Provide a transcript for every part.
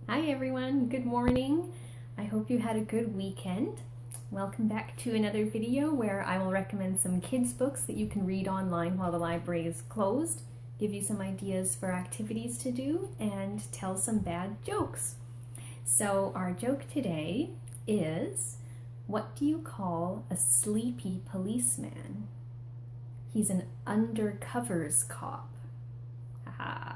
Hi everyone, good morning. I hope you had a good weekend. Welcome back to another video where I will recommend some kids books that you can read online while the library is closed, give you some ideas for activities to do, and tell some bad jokes. So our joke today is, what do you call a sleepy policeman? He's an undercovers cop. Haha.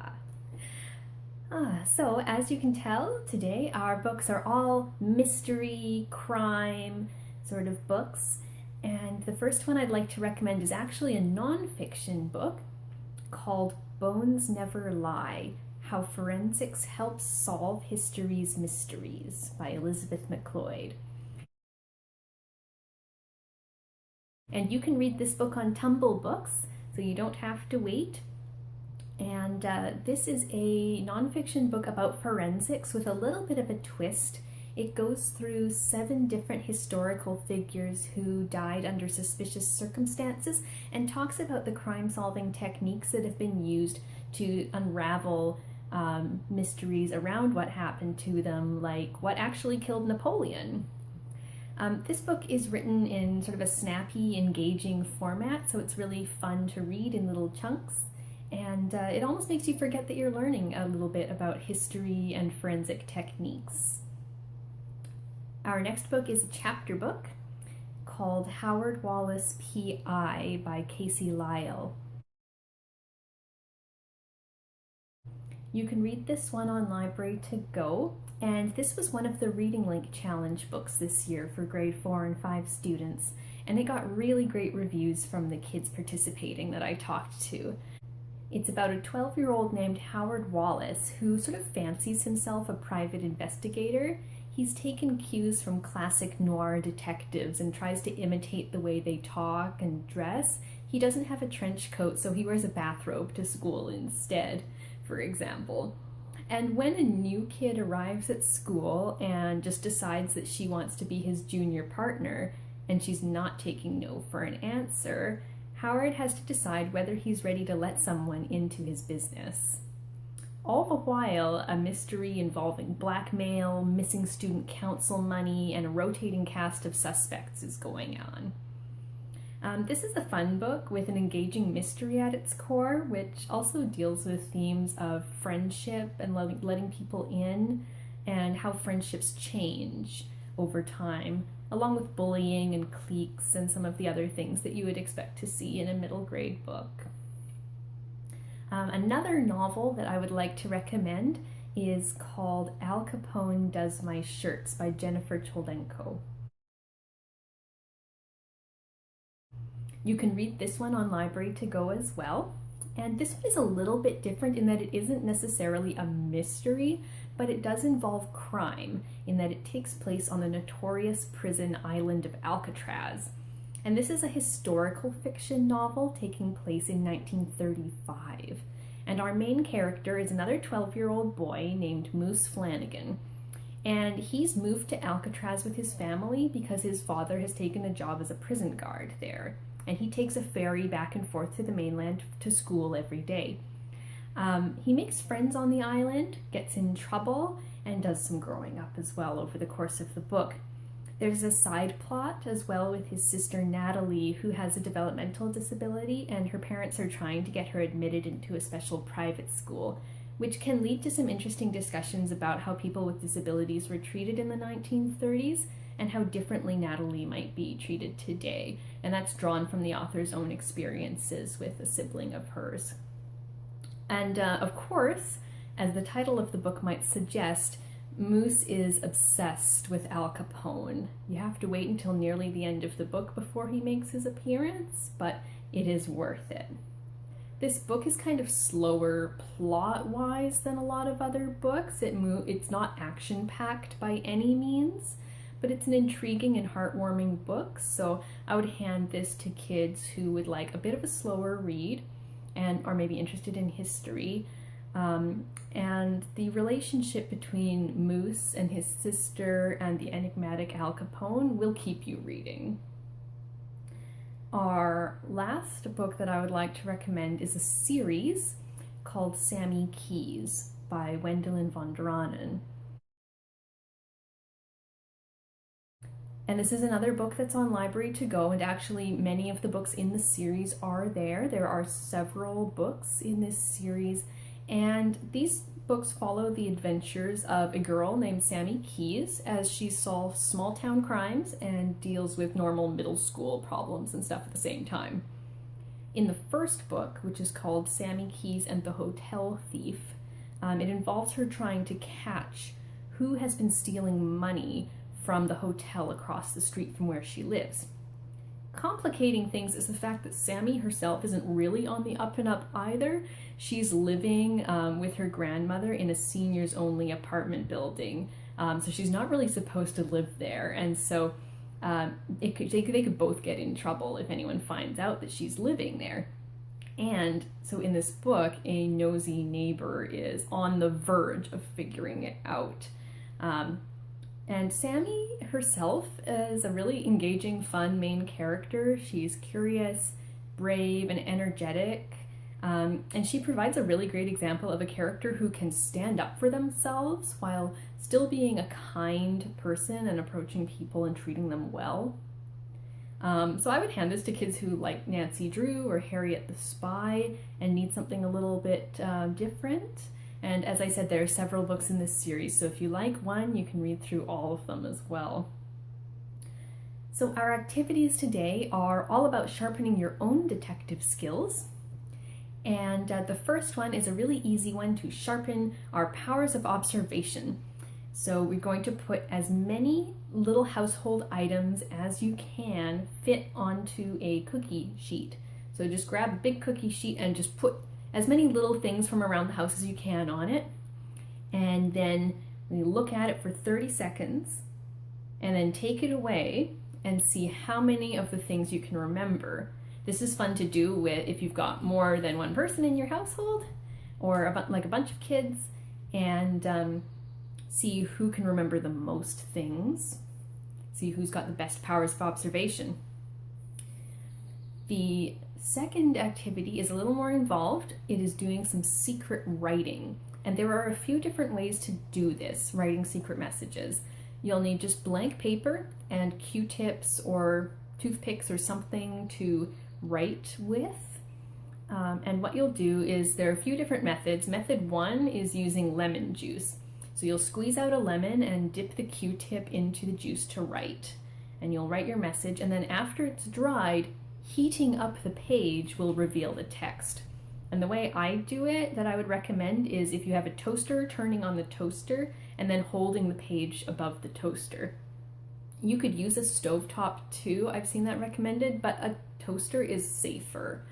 So as you can tell, today our books are all mystery, crime sort of books. And the first one I'd like to recommend is actually a nonfiction book called Bones Never Lie, How Forensics Helps Solve History's Mysteries by Elizabeth McLeod. And you can read this book on Tumble Books, so you don't have to wait. And this is a nonfiction book about forensics with a little bit of a twist. It goes through 7 different historical figures who died under suspicious circumstances and talks about the crime-solving techniques that have been used to unravel mysteries around what happened to them, like what actually killed Napoleon. This book is written in sort of a snappy, engaging format, so it's really fun to read in little chunks. And it almost makes you forget that you're learning a little bit about history and forensic techniques. Our next book is a chapter book called Howard Wallace P.I. by Casey Lyle. You can read this one on Library to Go, and this was one of the Reading Link Challenge books this year for grade 4 and 5 students, and it got really great reviews from the kids participating that I talked to. It's about a 12-year-old named Howard Wallace who sort of fancies himself a private investigator. He's taken cues from classic noir detectives and tries to imitate the way they talk and dress. He doesn't have a trench coat, so he wears a bathrobe to school instead, for example. And when a new kid arrives at school and just decides that she wants to be his junior partner, and she's not taking no for an answer, Howard has to decide whether he's ready to let someone into his business. All the while, a mystery involving blackmail, missing student council money, and a rotating cast of suspects is going on. This is a fun book with an engaging mystery at its core, which also deals with themes of friendship and letting people in, and how friendships change over time, along with bullying and cliques and some of the other things that you would expect to see in a middle grade book. Another novel that I would like to recommend is called Al Capone Does My Shirts by Jennifer Choldenko. You can read this one on Library to Go as well. And this one is a little bit different in that it isn't necessarily a mystery, but it does involve crime in that it takes place on the notorious prison island of Alcatraz. And this is a historical fiction novel taking place in 1935. And our main character is another 12-year-old boy named Moose Flanagan. And he's moved to Alcatraz with his family because his father has taken a job as a prison guard there. And he takes a ferry back and forth to the mainland to school every day. He makes friends on the island, gets in trouble, and does some growing up as well over the course of the book. There's a side plot as well with his sister Natalie, who has a developmental disability, and her parents are trying to get her admitted into a special private school, which can lead to some interesting discussions about how people with disabilities were treated in the 1930s and how differently Natalie might be treated today. And that's drawn from the author's own experiences with a sibling of hers. And of course, as the title of the book might suggest, Moose is obsessed with Al Capone. You have to wait until nearly the end of the book before he makes his appearance, but it is worth it. This book is kind of slower plot-wise than a lot of other books. It's not action-packed by any means, but it's an intriguing and heartwarming book, so I would hand this to kids who would like a bit of a slower read and are maybe interested in history. And the relationship between Moose and his sister and the enigmatic Al Capone will keep you reading. Our last book that I would like to recommend is a series called Sammy Keys by Wendelin von Dranen. And this is another book that's on Library to Go, and actually many of the books in the series are there. There are several books in this series, and these books follow the adventures of a girl named Sammy Keys as she solves small town crimes and deals with normal middle school problems and stuff at the same time. In the first book, which is called Sammy Keys and the Hotel Thief, it involves her trying to catch who has been stealing money from the hotel across the street from where she lives. Complicating things is the fact that Sammy herself isn't really on the up and up either. She's living with her grandmother in a seniors only apartment building, so she's not really supposed to live there, and so they could both get in trouble if anyone finds out that she's living there. And so in this book, a nosy neighbor is on the verge of figuring it out. And Sammy herself is a really engaging, fun main character. She's curious, brave, and energetic. And she provides a really great example of a character who can stand up for themselves while still being a kind person and approaching people and treating them well. So I would hand this to kids who like Nancy Drew or Harriet the Spy and need something a little bit different. And as I said, there are several books in this series, so if you like one, you can read through all of them as well. So our activities today are all about sharpening your own detective skills. And the first one is a really easy one to sharpen our powers of observation. So we're going to put as many little household items as you can fit onto a cookie sheet. So just grab a big cookie sheet and just put as many little things from around the house as you can on it. And then we look at it for 30 seconds and then take it away and see how many of the things you can remember. This is fun to do with if you've got more than one person in your household or a bunch of kids, and see who can remember the most things. See who's got the best powers of observation. The second activity is a little more involved. It is doing some secret writing. And there are a few different ways to do this, writing secret messages. You'll need just blank paper and Q-tips or toothpicks or something to write with. And what you'll do is there are a few different methods. Method one is using lemon juice. So you'll squeeze out a lemon and dip the Q-tip into the juice to write. And you'll write your message, and then after it's dried, heating up the page will reveal the text. And the way I do it that I would recommend is if you have a toaster, turning on the toaster and then holding the page above the toaster. You could use a stovetop too, I've seen that recommended, but a toaster is safer.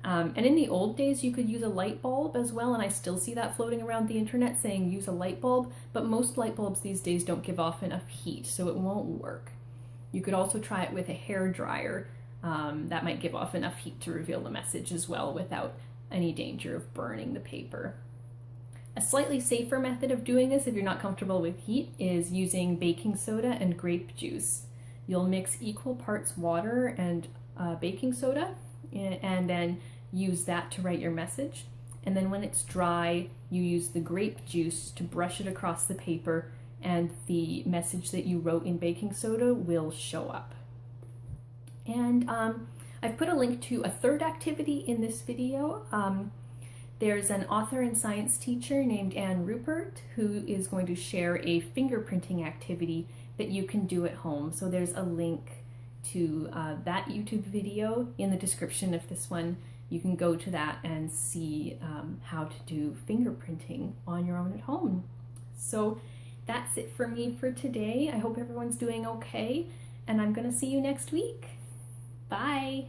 And in the old days you could use a light bulb as well, and I still see that floating around the internet saying use a light bulb, but most light bulbs these days don't give off enough heat, so it won't work. You could also try it with a hair dryer. That might give off enough heat to reveal the message as well without any danger of burning the paper. A slightly safer method of doing this if you're not comfortable with heat is using baking soda and grape juice. You'll mix equal parts water and baking soda and then use that to write your message. And then when it's dry, you use the grape juice to brush it across the paper, and the message that you wrote in baking soda will show up. And I've put a link to a third activity in this video. There's an author and science teacher named Anne Rupert who is going to share a fingerprinting activity that you can do at home. So there's a link to that YouTube video in the description of this one. You can go to that and see how to do fingerprinting on your own at home. So that's it for me for today. I hope everyone's doing okay, and I'm gonna see you next week. Bye.